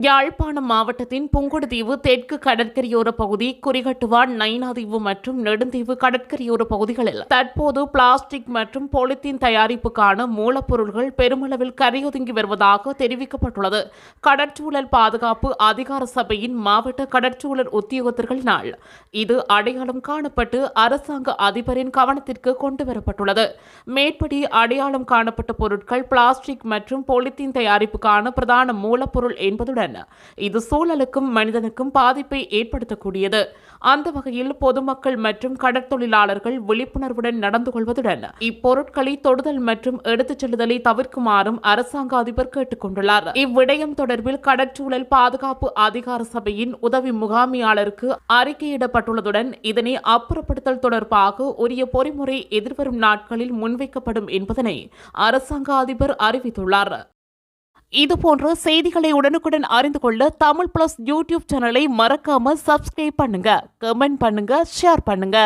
யாழ்ப்பாணம் மாவட்டத்தின் புங்குடுதீவு தெற்கு கடற்கரையோர பகுதி, குறிகட்டுவான், நைனாதீவு மற்றும் நெடுந்தீவு கடற்கரையோர பகுதிகளில் தற்போது பிளாஸ்டிக் மற்றும் பொலித்தீன் தயாரிப்புக்கான மூலப்பொருட்கள் பெருமளவில் கரையொதுங்கி வருவதாக தெரிவிக்கப்பட்டுள்ளது. கடற்சூழல் பாதுகாப்பு அதிகார சபையின் மாவட்ட கடற்சூழல் உத்தியோகத்தர்களினால் இது அடையாளம் காணப்பட்டு அரசாங்க அதிபரின் கவனத்திற்கு கொண்டுவரப்பட்டுள்ளது. மேற்படி அடையாளம் காணப்பட்ட பொருட்கள் பிளாஸ்டிக் மற்றும் பொலித்தீன் தயாரிப்புக்கான பிரதான மூலப்பொருள் என்பதுடன் இது சூழலுக்கும் மனிதனுக்கும் பாதிப்பை ஏற்படுத்தக்கூடியது. அந்த வகையில் பொதுமக்கள் மற்றும் கடற்தொழிலாளர்கள் விழிப்புணர்வுடன் நடந்து கொள்வதுடன் இப்பொருட்களை தொடுதல் மற்றும் எடுத்துச் செல்லுதலை தவிர்க்குமாறும் அரசாங்க அதிபர் கேட்டுக் கொண்டுள்ளார். இவ்விடயம் தொடர்பில் கடற்சூழல் பாதுகாப்பு அதிகார சபையின் உதவி முகாமியாளருக்கு அறிக்கையிடப்பட்டுள்ளதுடன் இதனை அப்புறப்படுத்தல் தொடர்பாக உரிய பொறிமுறை எதிர்வரும் நாட்களில் முன்வைக்கப்படும் என்பதனை அரசாங்க அதிபர் அறிவித்துள்ளார். இதுபோன்ற செய்திகளை உடனுக்குடன் அறிந்து கொள்ள தமிழ் பிளஸ் யூடியூப் சேனலை மறக்காம சப்ஸ்கிரைப் பண்ணுங்க, கமெண்ட் பண்ணுங்க, ஷேர் பண்ணுங்க.